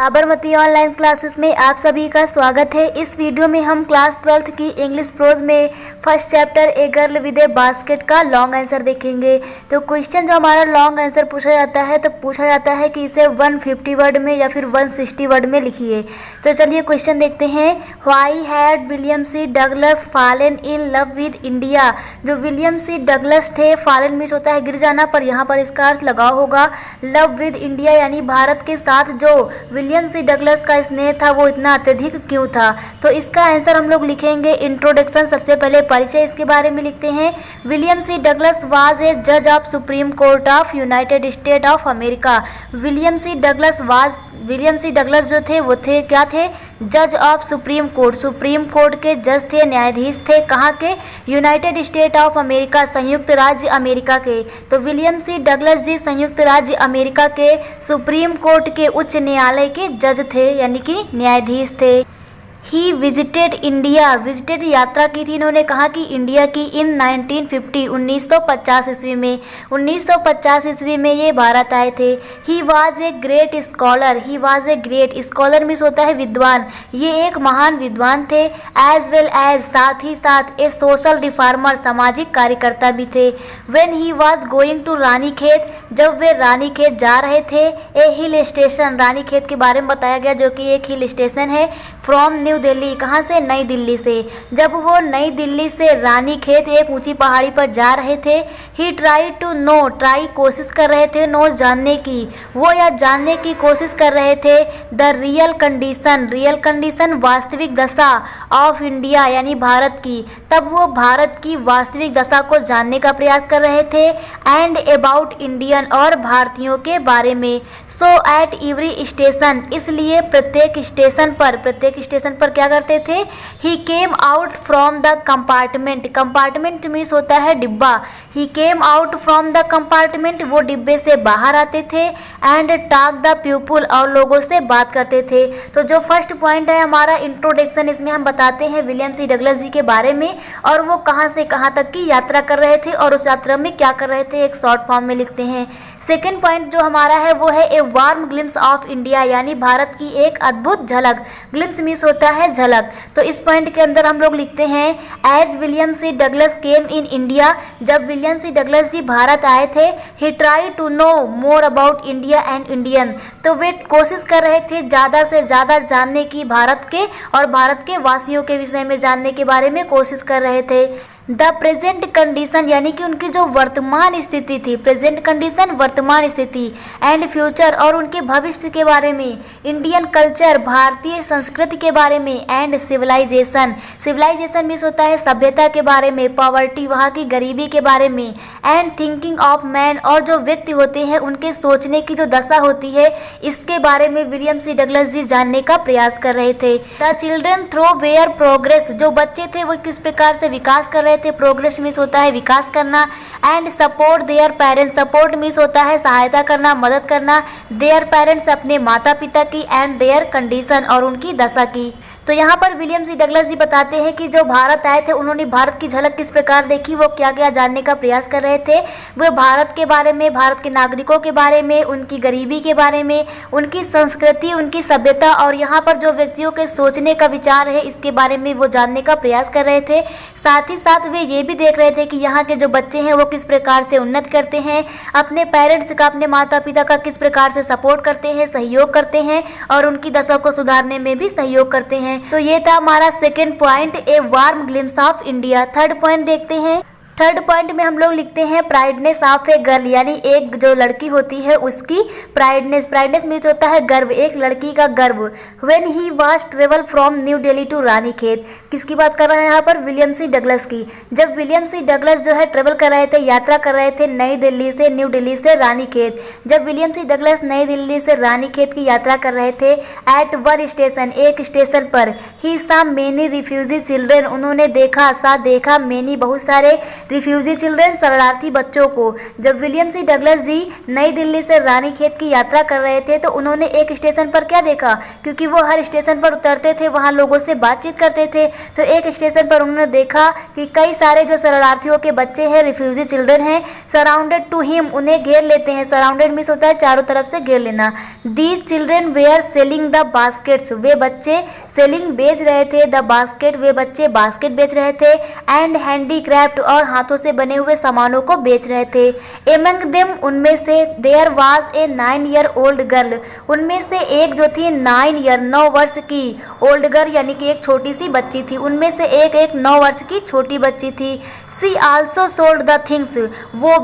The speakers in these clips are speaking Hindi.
साबरमती ऑनलाइन क्लासेस में आप सभी का स्वागत है। इस वीडियो में हम क्लास 12th की इंग्लिश प्रोज में first chapter a girl with A basket का लॉन्ग आंसर देखेंगे। तो क्वेश्चन जो हमारा लॉन्ग आंसर पूछा जाता है तो पूछा जाता है कि इसे 150 वर्ड में या फिर 160 वर्ड में लिखिए। तो चलिए क्वेश्चन देखते हैं। Why had William C Douglas fallen in love with India. जो विलियम सी डगलस थे, फॉलन मीन्स होता है गिर जाना, पर यहाँ पर इसका अर्थ लगाव होगा लव विद इंडिया यानी भारत के साथ जो विलियम सी डगलस का स्नेह था वो इतना अत्यधिक क्यों था। तो इसका आंसर हम लोग लिखेंगे इंट्रोडक्शन। सबसे पहले परिचय इसके बारे में लिखते हैं। William C Douglas was a जज of Supreme Court of United State of America. William C Douglas जो थे वो थे क्या थे? जज of Supreme Court. Supreme Court के जज थे, न्यायाधीश थे। कहाँ के? यूनाइटेड स्टेट ऑफ अमेरिका, संयुक्त राज्य अमेरिका के। तो विलियम सी डगलस जी संयुक्त राज्य अमेरिका के सुप्रीम कोर्ट के उच्च न्यायालय के जज थे यानी कि न्यायाधीश थे। He visited India. विजिटेड यात्रा की थी इन्होंने कहा कि इंडिया की इन 1950 1950 ईस्वी में 1950 ईस्वी में ये भारत आए थे। He was a great scholar. He was a great scholar means होता है विद्वान। ये एक महान विद्वान थे। एज वेल एज साथ ही साथ ए सोशल रिफॉर्मर सामाजिक कार्यकर्ता भी थे। When he was going to Ranikhet. जब वे रानीखेत जा रहे थे। ए हिल स्टेशन। रानीखेत के बारे में बताया गया जो कि एक हिल स्टेशन है। फ्रॉम न्यू दिल्ली। कहाँ से? नई दिल्ली से। जब वो नई दिल्ली से रानीखेत एक ऊंची पहाड़ी पर जा रहे थे। He try to no. Try कोशिश कर रहे थे, नो जानने की। वो या जानने की कोशिश कर रहे थे the real condition. Real condition वास्तविक दशा ऑफ इंडिया यानी भारत की। तब वो भारत की वास्तविक दशा को जानने का प्रयास कर रहे थे। एंड अबाउट इंडियन और भारतीयों के बारे में। So at every station. इसलिए प्रत्येक स्टेशन पर क्या करते थे? He came out from the compartment. Compartment means होता है डिब्बा। He came out from the compartment. वो डिब्बे से बाहर आते थे। And talk the people. और लोगों से बात करते थे। तो जो फर्स्ट पॉइंट है हमारा इंट्रोडक्शन, इसमें हम बताते हैं विलियम सी डगलस जी के बारे में और वो कहाँ से कहाँ तक की यात्रा कर रहे थे और उस यात्रा में क्या कर रहे थे, एक शॉर्ट फॉर्म में लिखते हैं। सेकेंड पॉइंट जो हमारा है वो है a warm glimpse of India यानी भारत की एक अद्भुत झलक। ग्लिम्स मीन्स होता है झलक। तो इस पॉइंट के अंदर हम लोग लिखते हैं as William C Douglas came in India. जब William C Douglas ji Bharat आए थे। He try to know more about India and Indian. तो वे कोशिश कर रहे थे ज़्यादा से ज़्यादा जानने की भारत के और भारत के वासियों के विषय में जानने के बारे में कोशिश कर रहे थे। द प्रेजेंट कंडीशन यानी कि उनकी जो वर्तमान स्थिति थी, प्रेजेंट कंडीशन वर्तमान स्थिति, एंड फ्यूचर और उनके भविष्य के बारे में। इंडियन कल्चर भारतीय संस्कृति के बारे में। And civilisation. सिविलाइजेशन मीन्स होता है सभ्यता के बारे में। पॉवर्टी वहाँ की गरीबी के बारे में। एंड थिंकिंग ऑफ मैन और जो व्यक्ति होते हैं उनके सोचने की जो दशा होती है इसके बारे में विलियम सी डगलस जी जानने का प्रयास कर रहे थे। The children throw where progress. जो बच्चे थे वो किस प्रकार से विकास कर रहे थे। प्रोग्रेस मीन्स होता है विकास करना। And support their parents. Support means होता है सहायता करना, मदद करना। देयर पेरेंट्स अपने माता पिता की। एंड देयर कंडीशन और उनकी दशा की। तो यहाँ पर विलियम सी डगलस जी बताते हैं कि जो भारत आए थे उन्होंने भारत की झलक किस प्रकार देखी, वो क्या क्या जानने का प्रयास कर रहे थे। वो भारत के बारे में, भारत के नागरिकों के बारे में, उनकी गरीबी के बारे में, उनकी संस्कृति, उनकी सभ्यता और यहाँ पर जो व्यक्तियों के सोचने का विचार है इसके बारे में वो जानने का प्रयास कर रहे थे। साथ ही साथ वे ये भी देख रहे थे कि यहाँ के जो बच्चे हैं वो किस प्रकार से उन्नत करते हैं, अपने पेरेंट्स का, अपने माता पिता का किस प्रकार से सपोर्ट करते हैं, सहयोग करते हैं और उनकी दशा को सुधारने में भी सहयोग करते हैं। तो ये था हमारा second point a warm glimpse of India. Third point देखते हैं। थर्ड पॉइंट में हम लोग लिखते हैं प्राइडनेस ऑफ ए गर्ल यानी एक जो लड़की होती है उसकी प्राइडनेस। प्राइडनेस मीन्स होता है गर्व, एक लड़की का गर्व। When he was travel from New Delhi to Ranikhet. किसकी बात कर रहे हैं यहाँ पर? विलियम सी डगलस की। जब विलियम सी डगलस जो है ट्रेवल कर रहे थे, यात्रा कर रहे थे नई दिल्ली से, न्यू दिल्ली से रानीखेत। जब विलियम सी डगलस नई दिल्ली से रानीखेत की यात्रा कर रहे थे। एट वन स्टेशन एक स्टेशन पर। He saw many refugee children. उन्होंने देखा, सा देखा, मेनी बहुत सारे रिफ्यूजी चिल्ड्रन, शरणार्थी बच्चों को। जब विलियम सी डगलस जी नई दिल्ली से रानीखेत की यात्रा कर रहे थे तो उन्होंने एक स्टेशन पर क्या देखा, क्योंकि वो हर स्टेशन पर उतरते थे, वहाँ लोगों से बातचीत करते थे, तो एक स्टेशन पर उन्होंने देखा कि कई सारे जो शरणार्थियों के बच्चे हैं, रिफ्यूजी चिल्ड्रन हैं, सराउंडेड टू हिम, उन्हें घेर लेते हैं। सराउंडेड मीन्स होता है चारों तरफ से घेर लेना। These children were selling the baskets, वे बच्चे सेलिंग बेच रहे थे, द बास्केट, वे बच्चे बास्केट बेच रहे थे, एंड हैंडीक्राफ्ट, और हाथों से बने हुए सामानों को बेच रहे थे। एमंग देम, उनमें से, there was a 9-year-old girl, उनमें से एक जो थी 9 वर्ष की, ओल्ड गर्ल यानी कि एक छोटी सी बच्ची थी, उनमें से एक 9 वर्ष की छोटी बच्ची थी। सी आल्सो सोल्ड द थिंग्स, वो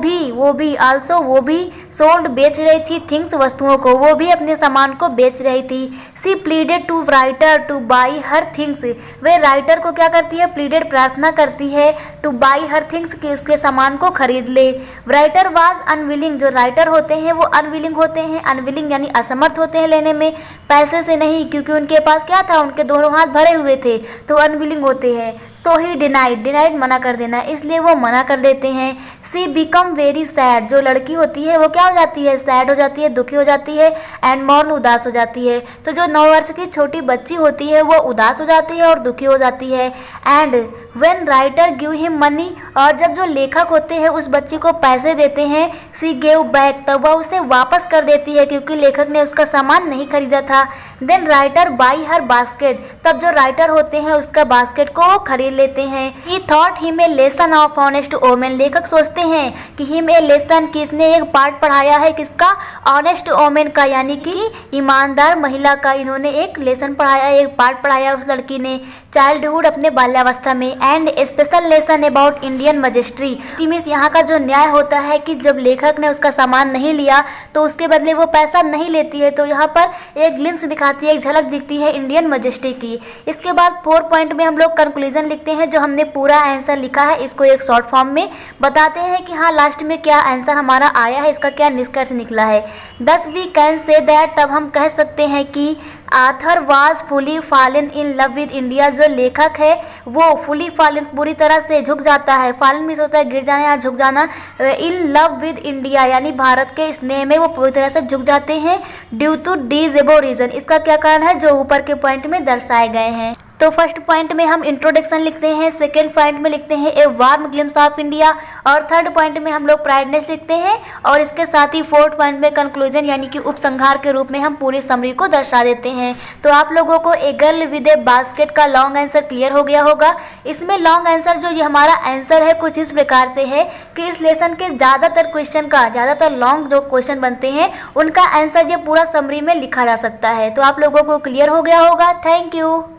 भी आल्सो, वो भी सोल्ड बेच रही थी, थिंग्स वस्तुओं को, वो भी अपने सामान को बेच रही थी। She pleaded to writer to buy her things, वे राइटर को क्या करती है, प्लीडेड, प्रार्थना करती है, टू बाई हर थिंग्स, कि उसके सामान को खरीद ले। राइटर वाज अनविलिंग, जो राइटर होते हैं वो अनविलिंग होते हैं, अनविलिंग यानी असमर्थ होते हैं लेने में, पैसे से नहीं, क्योंकि उनके पास क्या था, उनके दोनों हाथ भरे हुए थे, तो अनविलिंग होते हैं। सो ही डिनाइड मना कर देना, इसलिए वो मना कर देते हैं। सी बिकम वेरी सैड, जो लड़की होती है वो क्या हो जाती है, सैड हो जाती है, दुखी हो जाती है, एंड मोर्न, उदास हो जाती है। तो जो 9 वर्ष की छोटी बच्ची होती है वो उदास हो जाती है और दुखी हो जाती है। And when writer give him money, और जब जो लेखक होते हैं उस बच्ची को पैसे देते हैं, सी गेव बैक, तब वह उसे वापस कर देती है, क्योंकि लेखक ने उसका सामान नहीं खरीदा था। Then writer buy her basket, तब जो राइटर होते हैं उसका बास्केट को वो खरीद लेते हैं। He taught him a lesson of honest woman, लेखक सोचते हैं कि हिम ए लेसन, कि इसने एक पाठ पढ़ाया है, किसका, ऑनेस्ट ओमेन का, यानी कि ईमानदार महिला का। इन्होंने एक लेसन पढ़ाया, एक पाठ पढ़ाया उस लड़की ने, चाइल्डहुड, अपने बाल्यावस्था में। And special lesson about Indian majesty, means यहाँ का जो न्याय होता है कि जब लेखक ने उसका सामान नहीं लिया तो उसके बदले वो पैसा नहीं लेती है, तो यहाँ पर एक ग्लिम्स दिखाती है, एक झलक दिखती है इंडियन मजिस्ट्री की। इसके बाद 4 पॉइंट में हम लोग कंक्लूजन लिखते हैं, जो हमने पूरा आंसर लिखा है इसको एक शॉर्ट फॉर्म में बताते हैं कि हाँ लास्ट में क्या आंसर हमारा आया है, इसका क्या निष्कर्ष निकला है। दस वी कैन से दैट, तब हम कह सकते हैं कि author was fully fallen in love with India, जो लेखक है वो फुली फॉलन, पूरी तरह से झुक जाता है, फॉलन मीन्स होता है गिर जाना या झुक जाना, इन लव विद इंडिया यानी भारत के स्नेह में वो पूरी तरह से झुक जाते हैं। Due to these above reason, इसका क्या कारण है, जो ऊपर के पॉइंट में दर्शाए गए हैं। तो फर्स्ट पॉइंट में हम इंट्रोडक्शन लिखते हैं, सेकंड पॉइंट में लिखते हैं a warm glimpse of India, और थर्ड पॉइंट में हम लोग प्राइडनेस लिखते हैं, और इसके साथ ही फोर्थ पॉइंट में कंक्लूजन यानी कि उपसंहार के रूप में हम पूरी समरी को दर्शा देते हैं। तो आप लोगों को a girl with A basket का लॉन्ग आंसर क्लियर हो गया होगा। इसमें लॉन्ग आंसर जो ये हमारा आंसर है कुछ इस प्रकार से है कि इस लेसन के ज़्यादातर क्वेश्चन का, ज़्यादातर लॉन्ग जो क्वेश्चन बनते हैं उनका आंसर ये पूरा समरी में लिखा जा सकता है। तो आप लोगों को क्लियर हो गया होगा। Thank you.